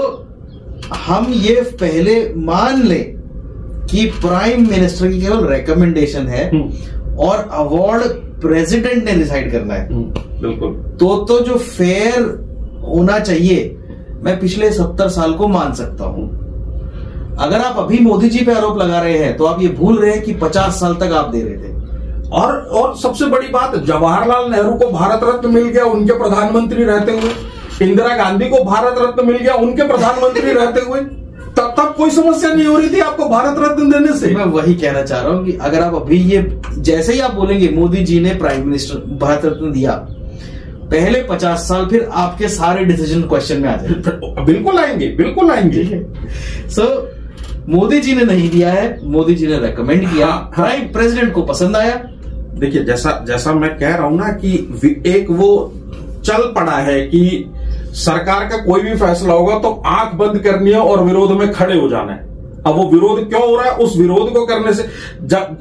हम ये पहले मान ले कि प्राइम मिनिस्टर की केवल रिकमेंडेशन है और अवार्ड प्रेसिडेंट ने डिसाइड करना है। बिल्कुल। तो जो फेयर होना चाहिए, मैं पिछले 70 साल को मान सकता हूं। अगर आप अभी मोदी जी पे आरोप लगा रहे हैं तो आप ये भूल रहे हैं कि 50 साल तक आप दे रहे थे। और सबसे बड़ी बात, जवाहरलाल नेहरू को भारत रत्न मिल गया उनके प्रधानमंत्री रहते हुए, इंदिरा गांधी को भारत रत्न मिल गया उनके प्रधानमंत्री रहते हुए, तब कोई समस्या नहीं हो रही थी आपको भारत रत्न देने से। मैं वही कहना चाह रहा हूं कि अगर आप अभी ये जैसे ही आप बोलेंगे मोदी जी ने प्राइम मिनिस्टर भारत रत्न दिया, पहले 50 साल फिर आपके सारे डिसीजन क्वेश्चन में आ जाएंगे। बिल्कुल आएंगे, बिल्कुल आएंगे। सो मोदी जी ने नहीं दिया है, मोदी जी ने रेकमेंड किया, प्राइम प्रेसिडेंट को पसंद आया। देखिए, जैसा मैं कह रहा हूं ना कि एक वो चल पड़ा है कि सरकार का कोई भी फैसला होगा तो आंख बंद करनी है और विरोध में खड़े हो जाना है। अब वो विरोध क्यों हो रहा है, उस विरोध को करने से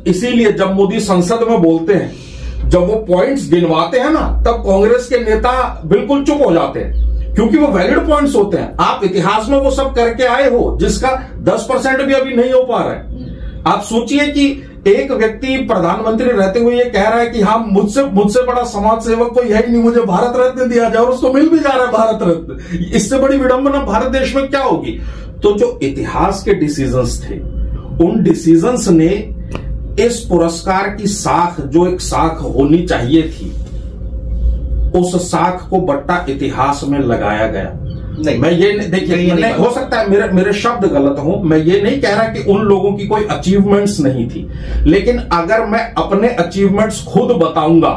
इसीलिए जब मोदी संसद में बोलते हैं, जब वो पॉइंट्स गिनवाते हैं ना, तब कांग्रेस के नेता बिल्कुल चुप हो जाते हैं, क्योंकि वो वैलिड पॉइंट्स होते हैं। आप इतिहास में वो सब करके आए हो जिसका 10% भी अभी नहीं हो पा रहा है। आप सोचिए कि एक व्यक्ति प्रधानमंत्री रहते हुए ये कह रहा है कि हाँ, मुझसे बड़ा समाज सेवक कोई है ही नहीं, मुझे भारत रत्न दिया जाए, और उसको मिल भी जा रहा है भारत रत्न। इससे बड़ी विडंबना भारत देश में क्या होगी? तो जो इतिहास के डिसीजंस थे, उन डिसीजंस ने इस पुरस्कार की साख, जो एक साख होनी चाहिए थी, उस साख को बट्टा इतिहास में लगाया गया। नहीं, मैं ये देखिए, नहीं हो सकता है मेरे शब्द गलत हो, मैं ये नहीं कह रहा कि उन लोगों की कोई अचीवमेंट्स नहीं थी, लेकिन अगर मैं अपने अचीवमेंट्स खुद बताऊंगा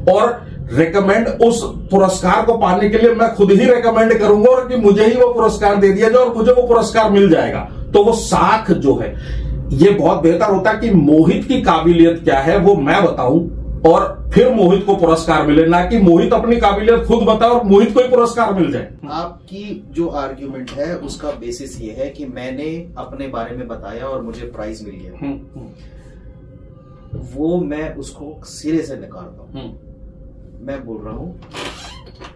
और रेकमेंड उस पुरस्कार को पाने के लिए मैं खुद ही रेकमेंड करूंगा और कि मुझे ही वो पुरस्कार दे दिया जाए और मुझे वो पुरस्कार मिल जाएगा, तो वो साख जो है, ये बहुत बेहतर होता कि मोहित की काबिलियत क्या है वो मैं बताऊं और फिर मोहित को पुरस्कार मिले, ना कि मोहित अपनी काबिलियत खुद बताए और मोहित को ही पुरस्कार मिल जाए। आपकी जो आर्ग्यूमेंट है उसका बेसिस ये है कि मैंने अपने बारे में बताया और मुझे प्राइज मिल गया, वो मैं उसको सिरे से नकारता हूं। मैं बोल रहा हूं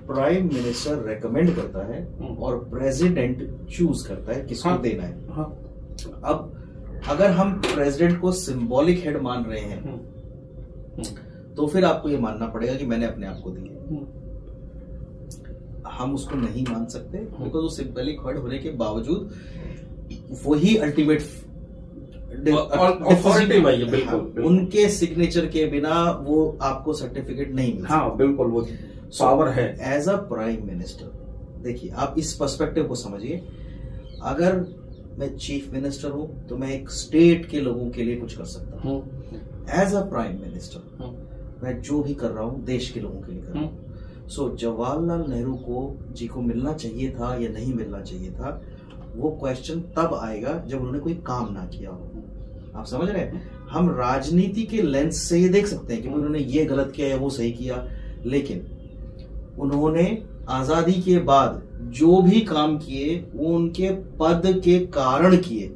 प्राइम मिनिस्टर रेकमेंड करता है और प्रेसिडेंट चूज करता है किसको देना है। अब अगर हम प्रेसिडेंट को सिंबॉलिक हेड मान रहे हैं तो फिर आपको ये मानना पड़ेगा कि मैंने अपने आप को दिया। हम उसको नहीं मान सकते बिकॉज वो सिंबॉलिक हेड होने के बावजूद वही अल्टीमेट ऑथोरिटी है। बिल्कुल, उनके सिग्नेचर के बिना वो आपको सर्टिफिकेट नहीं मिलता। हाँ, बिल्कुल, वो पावर है। एज अ प्राइम मिनिस्टर, देखिए आप इस पर्सपेक्टिव को समझिए। अगर मैं चीफ मिनिस्टर हूं तो मैं एक स्टेट के लोगों के लिए कुछ कर सकता हूं। एज अ प्राइम मिनिस्टर मैं जो भी कर रहा हूं देश के लोगों के लिए कर रहा हूं। सो जवाहरलाल नेहरू को मिलना चाहिए था या नहीं मिलना चाहिए था, वो क्वेश्चन तब आएगा जब उन्होंने कोई काम ना किया हो। आप समझ रहे हैं? हम राजनीति के लेंस से ये देख सकते हैं कि उन्होंने ये गलत किया या वो सही किया, लेकिन उन्होंने आजादी के बाद जो भी काम किए वो उनके पद के कारण किए।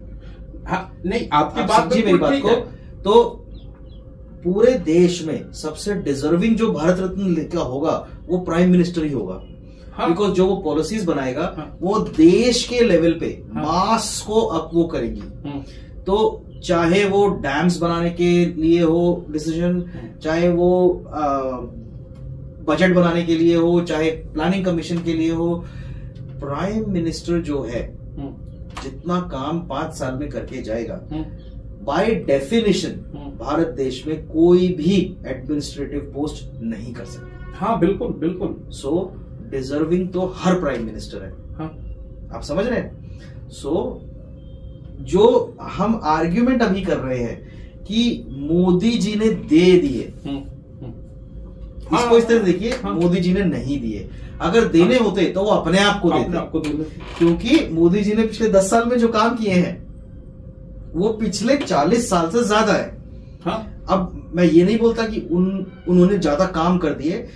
हाँ, नहीं, आपकी बात समझिए मेरी बात को। तो पूरे देश में सबसे डिजर्विंग जो भारत रत्न का होगा वो प्राइम मिनिस्टर ही होगा। बिकॉज जो वो पॉलिसीज बनाएगा वो देश के लेवल पे मास को अप वो करेगी। तो चाहे वो डैम्स बनाने के लिए हो डिसीजन, चाहे वो बजट बनाने के लिए हो, चाहे प्लानिंग कमीशन के लिए हो, प्राइम मिनिस्टर जो है जितना काम 5 साल में करके जाएगा, बाय डेफिनेशन भारत देश में कोई भी एडमिनिस्ट्रेटिव पोस्ट नहीं कर सकता। हाँ, बिल्कुल बिल्कुल। सो डिजर्विंग तो हर प्राइम मिनिस्टर है। हाँ। आप समझ रहे हैं? जो हम आर्ग्यूमेंट अभी कर रहे हैं कि मोदी जी ने दे दिए, इसको इस तरह देखिए, मोदी जी ने नहीं दिए। अगर देने होते तो वो अपने आप को देते, क्योंकि मोदी जी ने पिछले 10 साल में जो काम किए हैं वो पिछले 40 साल से ज्यादा है। हाँ। अब मैं ये नहीं बोलता कि उन्होंने ज्यादा काम कर दिए,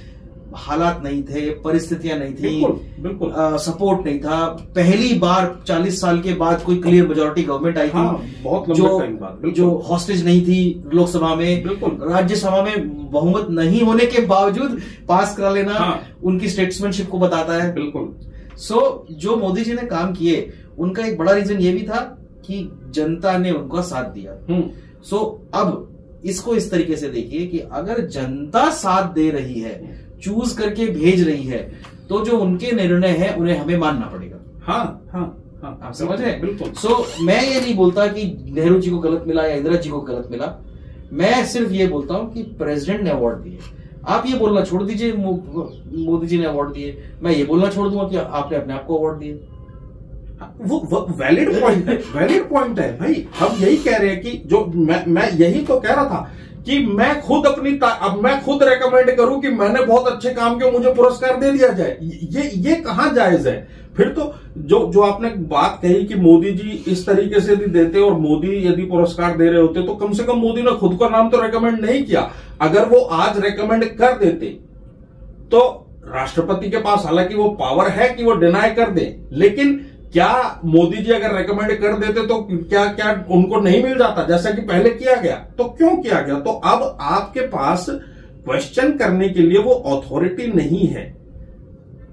हालात नहीं थे, परिस्थितियां नहीं थी, बिल्कुल सपोर्ट नहीं था। पहली बार 40 साल के बाद कोई क्लियर मेजोरिटी गवर्नमेंट आई थी। हाँ, बहुत लंबे टाइम बाद। जो हॉस्टेज नहीं थी लोकसभा में, राज्यसभा में बहुमत नहीं होने के बावजूद पास करा लेना। हाँ। उनकी स्टेट्समैनशिप को बताता है। बिल्कुल। जो मोदी जी ने काम किए, उनका एक बड़ा रीजन ये भी था कि जनता ने उनका साथ दिया। अब इसको इस तरीके से देखिए कि अगर जनता साथ दे रही है, चूज करके भेज रही है, तो जो उनके निर्णय है उन्हें हमें मानना पड़ेगा। हाँ, हाँ, हाँ, आप समझ रहे हैं? बिल्कुल। मैं ये नहीं बोलता कि नेहरू जी को गलत मिला या इंदिरा जी को गलत मिला। मैं सिर्फ ये बोलता हूं कि प्रेसिडेंट ने अवार्ड दिए। आप ये बोलना छोड़ दीजिए मोदी जी ने अवार्ड दिए, मैं ये बोलना छोड़ दूंगा कि आपने अपने आप को अवार्ड दिए। वो वैलिड पॉइंट है, वैलिड पॉइंट है भाई। हम यही कह रहे हैं कि जो मैं यही तो कह रहा था कि मैं खुद अब मैं खुद रेकमेंड करूं कि मैंने बहुत अच्छे काम किए, मुझे पुरस्कार दे दिया जाए, ये कहां जायज है? फिर तो जो आपने बात कही कि मोदी जी इस तरीके से यदि देते और मोदी यदि पुरस्कार दे रहे होते तो कम से कम मोदी ने खुद का नाम तो रेकमेंड नहीं किया। अगर वो आज रेकमेंड कर देते तो राष्ट्रपति के पास हालांकि वो पावर है कि वो डिनाई कर दे, लेकिन क्या मोदी जी अगर रेकमेंड कर देते तो क्या उनको नहीं मिल जाता जैसा कि पहले किया गया? तो क्यों किया गया? तो अब आपके पास क्वेश्चन करने के लिए वो अथॉरिटी नहीं है,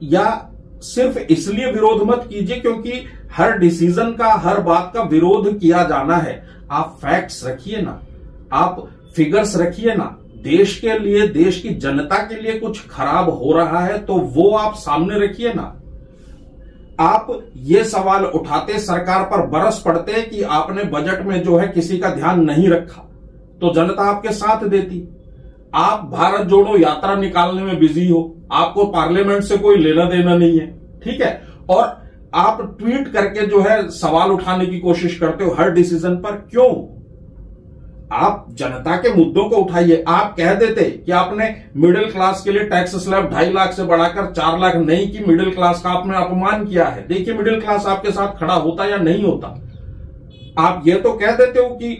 या सिर्फ इसलिए विरोध मत कीजिए क्योंकि हर डिसीजन का, हर बात का विरोध किया जाना है। आप फैक्ट्स रखिए ना, आप फिगर्स रखिए ना। देश के लिए, देश की जनता के लिए कुछ खराब हो रहा है तो वो आप सामने रखिए ना। आप ये सवाल उठाते, सरकार पर बरस पड़ते कि आपने बजट में जो है किसी का ध्यान नहीं रखा, तो जनता आपके साथ देती। आप भारत जोड़ो यात्रा निकालने में बिजी हो, आपको पार्लियामेंट से कोई लेना देना नहीं है, ठीक है, और आप ट्वीट करके जो है सवाल उठाने की कोशिश करते हो हर डिसीजन पर। क्यों? आप जनता के मुद्दों को उठाइए। आप कह देते कि आपने मिडिल क्लास के लिए टैक्स स्लैब 2.5 लाख से बढ़ाकर 4 लाख नहीं की, मिडिल क्लास का आपने अपमान किया है। देखिए मिडिल क्लास आपके साथ खड़ा होता या नहीं होता। आप ये तो कह देते हो कि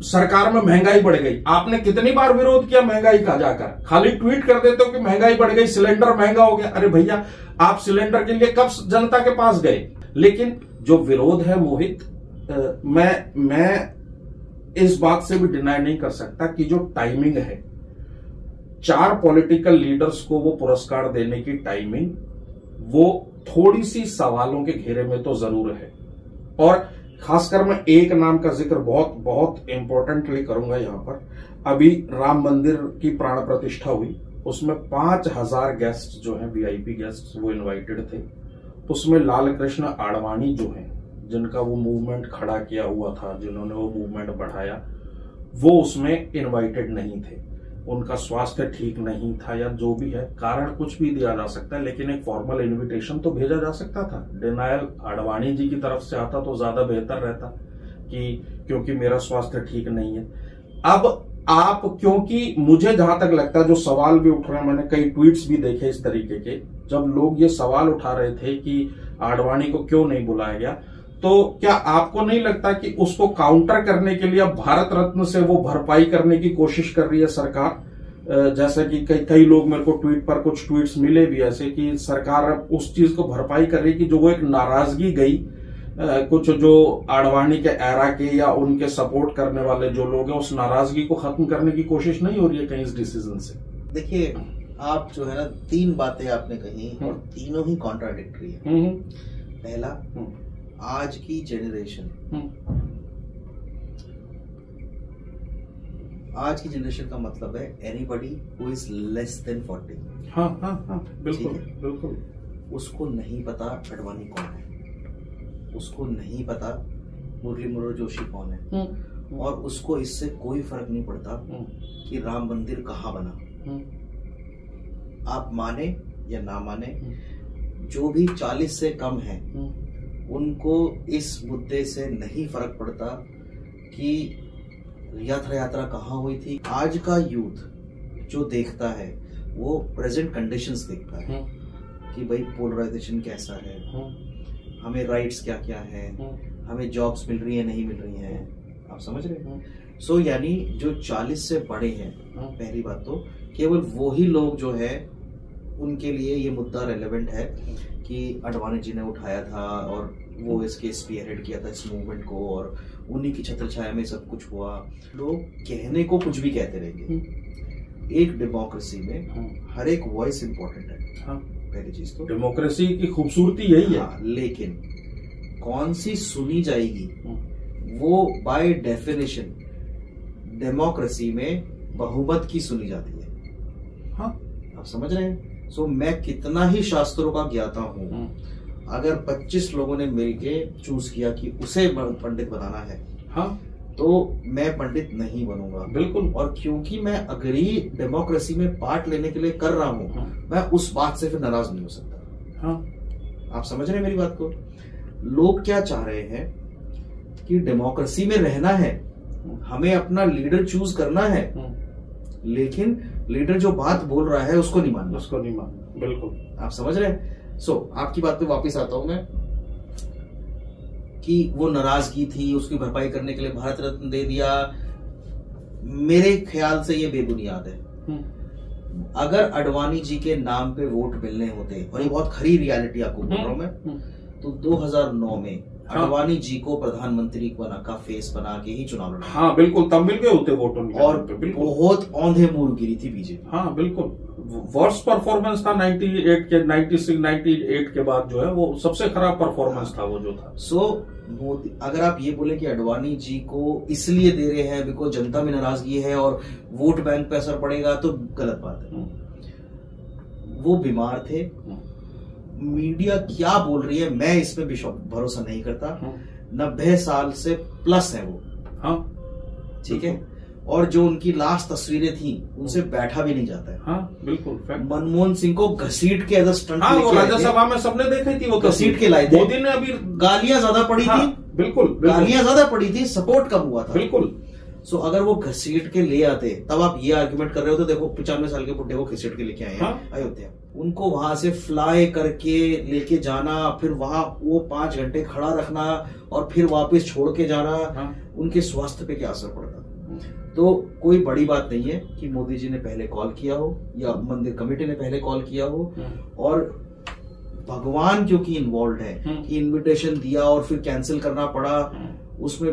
सरकार में महंगाई बढ़ गई। आपने कितनी बार विरोध किया महंगाई का? जाकर खाली ट्वीट कर देते हो कि महंगाई बढ़ गई, सिलेंडर महंगा हो गया। अरे भैया, आप सिलेंडर के लिए कब जनता के पास गए? लेकिन जो विरोध है मोहित, मैं इस बात से भी डिनाई नहीं कर सकता कि जो टाइमिंग है, 4 पॉलिटिकल लीडर्स को वो पुरस्कार देने की टाइमिंग, वो थोड़ी सी सवालों के घेरे में तो जरूर है। और खासकर मैं एक नाम का जिक्र बहुत बहुत इंपॉर्टेंटली करूंगा यहां पर। अभी राम मंदिर की प्राण प्रतिष्ठा हुई, उसमें 5000 गेस्ट जो हैं, वीआईपी गेस्ट, वो इनवाइटेड थे। उसमें लाल कृष्ण आडवाणी जो हैं, जिनका वो मूवमेंट खड़ा किया हुआ था, जिन्होंने वो मूवमेंट बढ़ाया, वो उसमें इनवाइटेड नहीं थे। उनका स्वास्थ्य ठीक नहीं था या जो भी है, कारण कुछ भी दिया जा सकता है, लेकिन एक फॉर्मल इनविटेशन तो भेजा जा सकता था। डिनायल आडवाणी जी की तरफ से आता तो ज्यादा बेहतर रहता कि क्योंकि मेरा स्वास्थ्य ठीक नहीं है। अब आप, क्योंकि मुझे जहां तक लगता है जो सवाल भी उठ रहे हैं, मैंने कई ट्वीट्स भी देखे इस तरीके के, जब लोग ये सवाल उठा रहे थे कि आडवाणी को क्यों नहीं बुलाया गया, तो क्या आपको नहीं लगता कि उसको काउंटर करने के लिए अब भारत रत्न से वो भरपाई करने की कोशिश कर रही है सरकार? जैसा कि कई लोग, मेरे को ट्वीट पर कुछ ट्वीट्स मिले भी ऐसे कि सरकार अब उस चीज को भरपाई कर रही है कि जो वो एक नाराजगी गई कुछ जो आडवाणी के एरा के या उनके सपोर्ट करने वाले जो लोग हैं, उस नाराजगी को खत्म करने की कोशिश नहीं हो रही है कहीं इस डिसीजन से? देखिए, आप जो है ना, 3 बातें आपने कही और तीनों ही कॉन्ट्राडिक्टरी है। पहला, आज की जनरेशन, आज की जनरेशन का मतलब है anybody who is less than 40। हाँ, बिल्कुल बिल्कुल। उसको नहीं पता आडवाणी कौन है, उसको नहीं पता मुरली मनोहर जोशी कौन है, और उसको इससे कोई फर्क नहीं पड़ता कि राम मंदिर कहाँ बना। आप माने या ना माने, जो भी 40 से कम है उनको इस मुद्दे से नहीं फर्क पड़ता कि रथ यात्रा कहाँ हुई थी। आज का यूथ जो देखता है वो प्रेजेंट कंडीशंस देखता है कि भाई पोलराइजेशन कैसा है, हमें राइट्स क्या क्या है, हमें जॉब्स मिल रही है नहीं मिल रही है, आप समझ रहे हैं। सो यानी जो 40 से बड़े हैं, पहली बात तो केवल वो ही लोग जो है उनके लिए ये मुद्दा रेलेवेंट है कि आडवाणी जी ने उठाया था और वो इसके स्पीयरहेड किया था इस मूवमेंट को, और उन्हीं की छत्र छाया में सब कुछ हुआ। लोग कहने को कुछ भी कहते रहेंगे। एक डेमोक्रेसी में हर एक वॉइस इंपॉर्टेंट है, पहली चीज तो डेमोक्रेसी की खूबसूरती यही है। लेकिन कौन सी सुनी जाएगी वो बाय डेफिनेशन डेमोक्रेसी में बहुमत की सुनी जाती है। आप समझ रहे हैं। सो मैं कितना ही शास्त्रों का ज्ञाता हूं, अगर 25 लोगों ने मिलके चूज किया कि उसे पंडित बनाना है, तो मैं पंडित नहीं बनूंगा। बिल्कुल। और क्योंकि मैं अग्री डेमोक्रेसी में पार्ट लेने के लिए कर रहा हूं, मैं उस बात से फिर नाराज नहीं हो सकता। आप समझ रहे हैं मेरी बात को। लोग क्या चाह रहे हैं कि डेमोक्रेसी में रहना है, हमें अपना लीडर चूज करना है, लेकिन लीडर जो बात बोल रहा है उसको नहीं मानना। बिल्कुल। आप समझ रहे हैं। आपकी बात पे वापस आता हूं मैं कि वो नाराजगी थी, उसकी भरपाई करने के लिए भारत रत्न दे दिया। मेरे ख्याल से ये बेबुनियाद है। अगर आडवाणी जी के नाम पे वोट मिलने होते, और ये बहुत खरी रियलिटी आपको बोल रहा हूं मैं, तो 2009 में आडवाणी जी को प्रधानमंत्री का फेस बना के ही चुनाव लड़ा। बिल्कुल, तब मिल गए होते वोट उनके, और बहुत औंधे मुंह गिरी थी बीजेपी। बिल्कुल। वर्स्ट परफॉर्मेंस था 98 के 96 98 के बाद जो है वो सबसे खराब परफॉर्मेंस था वो जो था। मोदी, अगर आप ये बोले कि आडवाणी जी को इसलिए दे रहे हैं बिकॉज जनता में नाराजगी है और वोट बैंक पे असर पड़ेगा, तो गलत बात है। वो बीमार थे। मीडिया क्या बोल रही है मैं इसमें भरोसा नहीं करता। 90 साल से प्लस है वो। ठीक है। और जो उनकी लास्ट तस्वीरें थी उनसे बैठा भी नहीं जाता है। बिल्कुल। मनमोहन सिंह को घसीट के एज अ स्टंट राज्यसभा में सबने देखी थी, वो घसीट के लाए थे। मोदी ने अभी गालियां ज्यादा पड़ी थी। बिल्कुल। गालियां ज्यादा पड़ी थी, सपोर्ट कम हुआ था। बिल्कुल। अगर वो घसीट के ले आते, तब आप ये आर्गुमेंट कर रहे हो तो देखो 95 साल के बुड्ढे को घसीट के लेके आए हैं अयोध्या। उनको वहां से फ्लाई करके लेके जाना, फिर वहां वो 5 घंटे खड़ा रखना और फिर वापस छोड़ के जाना, उनके स्वास्थ्य पे क्या असर पड़ता। तो कोई बड़ी बात नहीं है कि मोदी जी ने पहले कॉल किया हो या मंदिर कमेटी ने पहले कॉल किया हो, और भगवान क्योंकि इन्वॉल्व है कि इनविटेशन दिया और फिर कैंसिल करना पड़ा, उसमें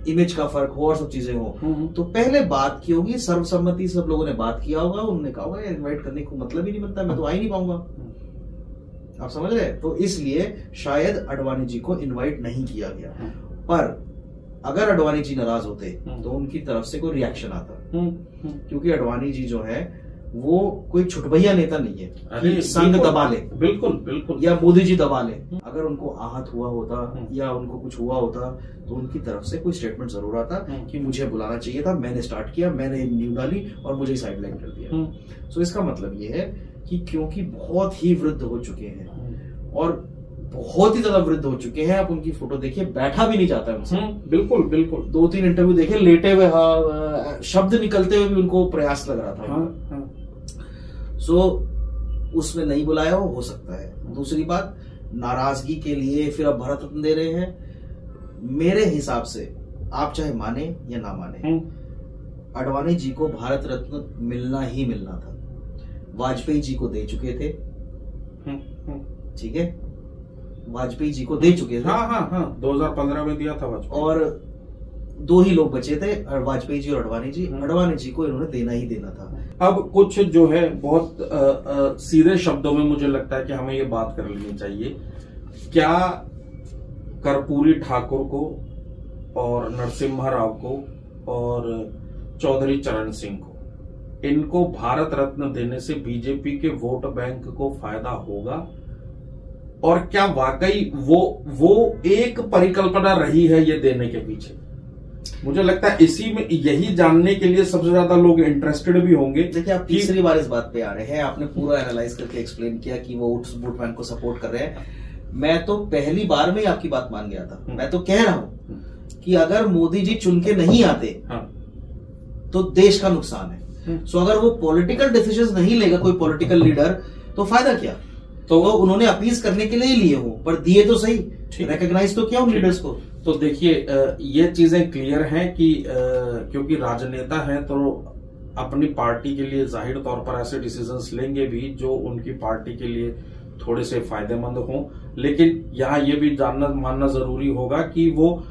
इमेज का फर्क हो और सब चीजें हो, तो पहले बात की होगी, सर्वसम्मति सब लोगों ने बात किया होगा, उन्होंने कहा होगा इनवाइट करने को मतलब ही नहीं बनता, मैं तो आ ही नहीं पाऊंगा। आप समझ रहे। तो इसलिए शायद आडवाणी जी को इनवाइट नहीं किया गया। पर अगर आडवाणी जी नाराज होते तो उनकी तरफ से कोई रिएक्शन आता, क्योंकि आडवाणी जी जो है वो कोई छुटभैया नेता नहीं है कि संघ दबा ले। बिल्कुल बिल्कुल। या मोदी जी दबा ले। अगर उनको आहत हुआ होता या उनको कुछ हुआ होता तो उनकी तरफ से कोई स्टेटमेंट जरूर आता कि मुझे बुलाना चाहिए था, मैंने स्टार्ट किया, मैंने न्यू डाली और मुझे साइडलाइन कर दिया। इसका मतलब ये है कि क्योंकि बहुत ही वृद्ध हो चुके हैं और बहुत ही ज्यादा वृद्ध हो चुके हैं, आप उनकी फोटो देखिए, बैठा भी नहीं जाता है उनसे। बिल्कुल बिल्कुल। 2-3 इंटरव्यू देखे, लेटे हुए शब्द निकलते हुए भी उनको प्रयास लग रहा था। उसमें नहीं बुलाया हो सकता है। दूसरी बात, नाराजगी के लिए फिर अब भारत रत्न दे रहे हैं। मेरे हिसाब से आप चाहे माने या ना माने, आडवाणी जी को भारत रत्न मिलना ही मिलना था। वाजपेयी जी को दे चुके थे। ठीक है, वाजपेयी जी को दे चुके थे। 2015 में दिया था वाजपेयी। और 2 ही लोग बचे थे, वाजपेयी जी और आडवाणी जी। आडवाणी जी को इन्होंने देना ही देना था। अब कुछ जो है बहुत सीधे शब्दों में मुझे लगता है कि हमें ये बात कर लेनी चाहिए, क्या कर्पूरी ठाकुर को और नरसिम्हा राव को और चौधरी चरण सिंह को, इनको भारत रत्न देने से बीजेपी के वोट बैंक को फायदा होगा? और क्या वाकई वो एक परिकल्पना रही है ये देने के पीछे? मुझे लगता है इसी में यही जानने के लिए सबसे ज्यादा लोग इंटरेस्टेड भी होंगे। देखिए, आप तीसरी बार इस बात पे आ रहे हैं, आपने पूरा एनालाइज करके एक्सप्लेन किया कि वो वोट बैंक को सपोर्ट कर रहे हैं। मैं तो पहली बार में ही आपकी बात मान गया था। मैं तो कह रहा हूं कि अगर मोदी जी चुन के नहीं आते तो देश का नुकसान है। सो अगर वो पॉलिटिकल डिसीजंस नहीं लेगा कोई पॉलिटिकल लीडर, तो फायदा क्या? तो उन्होंने अपील करने के लिए ही लिए हो, पर दिए तो सही, रिकॉग्नाइज तो किया उन लीडर्स को। तो देखिए, ये चीजें क्लियर हैं कि क्योंकि राजनेता हैं तो अपनी पार्टी के लिए जाहिर तौर पर ऐसे डिसीजंस लेंगे भी जो उनकी पार्टी के लिए थोड़े से फायदेमंद हों। लेकिन यहाँ ये भी जानना मानना जरूरी होगा कि वो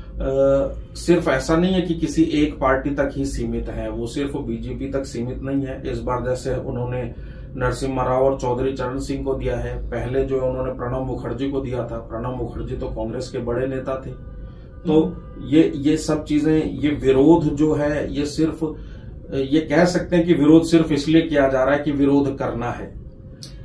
सिर्फ ऐसा नहीं है कि किसी एक पार्टी तक ही सीमित है, वो सिर्फ बीजेपी तक सीमित नहीं है। इस बार जैसे उन्होंने नरसिम्हा राव और चौधरी चरण सिंह को दिया है, पहले जो उन्होंने प्रणब मुखर्जी को दिया था। प्रणब मुखर्जी तो कांग्रेस के बड़े नेता थे। तो ये सब चीजें, ये विरोध जो है, ये सिर्फ ये कह सकते हैं कि विरोध सिर्फ इसलिए किया जा रहा है कि विरोध करना है।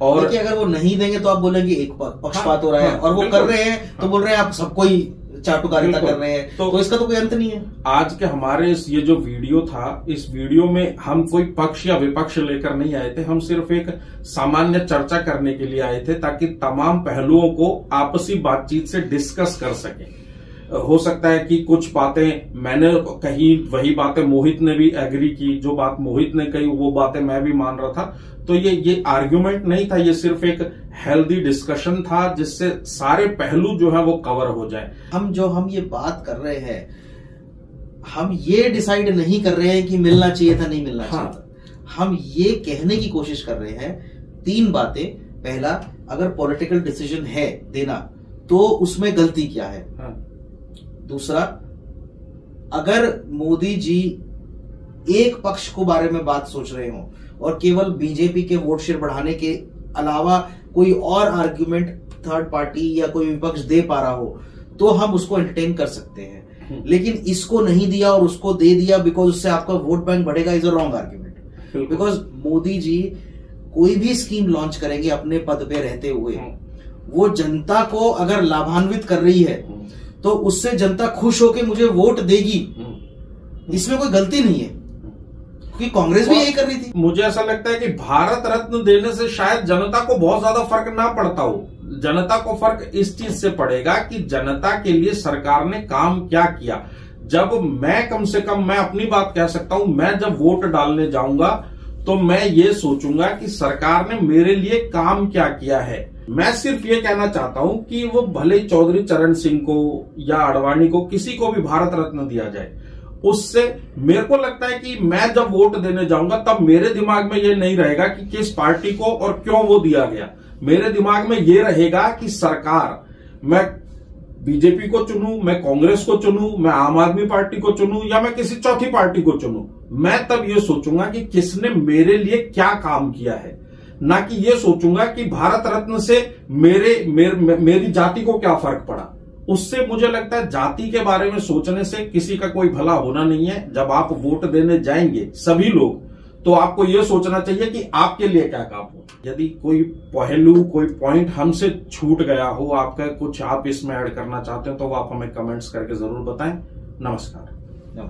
और देखिए, अगर वो नहीं देंगे तो आप बोलेंगे एक पक्षपात हो रहा है, और वो कर रहे हैं तो बोल रहे हैं आप सबको ही चाटुकारिता कर रहे हैं। तो इसका तो कोई अंत नहीं है। आज के हमारे ये जो वीडियो था, इस वीडियो में हम कोई पक्ष या विपक्ष लेकर नहीं आए थे। हम सिर्फ एक सामान्य चर्चा करने के लिए आए थे ताकि तमाम पहलुओं को आपसी बातचीत से डिस्कस कर सकें। हो सकता है कि कुछ बातें मैंने कही, वही बातें मोहित ने भी एग्री की, जो बात मोहित ने कही वो बातें मैं भी मान रहा था। तो ये आर्ग्यूमेंट नहीं था, ये सिर्फ एक हेल्दी डिस्कशन था जिससे सारे पहलू जो है वो कवर हो जाए। हम ये बात कर रहे हैं, हम ये डिसाइड नहीं कर रहे हैं कि मिलना चाहिए था, नहीं मिलना चाहिए था। हम ये कहने की कोशिश कर रहे हैं 3 बातें। पहला, अगर पॉलिटिकल डिसीजन है देना तो उसमें गलती क्या है। दूसरा, अगर मोदी जी एक पक्ष को बारे में बात सोच रहे हो और केवल बीजेपी के वोट शेयर बढ़ाने के अलावा कोई और आर्ग्यूमेंट थर्ड पार्टी या कोई विपक्ष दे पा रहा हो, तो हम उसको एंटरटेन कर सकते हैं। लेकिन इसको नहीं दिया और उसको दे दिया बिकॉज उससे आपका वोट बैंक बढ़ेगा, is a wrong argument. Because Modi ji कोई भी स्कीम लॉन्च करेंगे अपने पद पे रहते हुए, वो जनता को अगर लाभान्वित कर रही है तो उससे जनता खुश होकर मुझे वोट देगी, इसमें कोई गलती नहीं है, क्योंकि कांग्रेस भी यही कर रही थी। मुझे ऐसा लगता है कि भारत रत्न देने से शायद जनता को बहुत ज्यादा फर्क ना पड़ता हो। जनता को फर्क इस चीज से पड़ेगा कि जनता के लिए सरकार ने काम क्या किया। जब मैं, कम से कम मैं अपनी बात कह सकता हूं, मैं जब वोट डालने जाऊंगा तो मैं ये सोचूंगा कि सरकार ने मेरे लिए काम क्या किया है। मैं सिर्फ ये कहना चाहता हूं कि वो भले चौधरी चरण सिंह को या आडवाणी को, किसी को भी भारत रत्न दिया जाए, उससे मेरे को लगता है कि मैं जब वोट देने जाऊंगा तब मेरे दिमाग में ये नहीं रहेगा कि किस पार्टी को और क्यों वो दिया गया। मेरे दिमाग में ये रहेगा कि सरकार, मैं बीजेपी को चुनूं, मैं कांग्रेस को चुनूं, मैं आम आदमी पार्टी को चुनूं या मैं किसी चौथी पार्टी को चुनूं, मैं तब ये सोचूंगा कि किसने मेरे लिए क्या काम किया है, ना कि ये सोचूंगा कि भारत रत्न से मेरी जाति को क्या फर्क पड़ा। उससे मुझे लगता है जाति के बारे में सोचने से किसी का कोई भला होना नहीं है। जब आप वोट देने जाएंगे सभी लोग, तो आपको यह सोचना चाहिए कि आपके लिए क्या काम हो। यदि कोई पहलू, कोई पॉइंट हमसे छूट गया हो, आपका कुछ आप इसमें ऐड करना चाहते हो, तो वो आप हमें कमेंट्स करके जरूर बताएं। नमस्कार।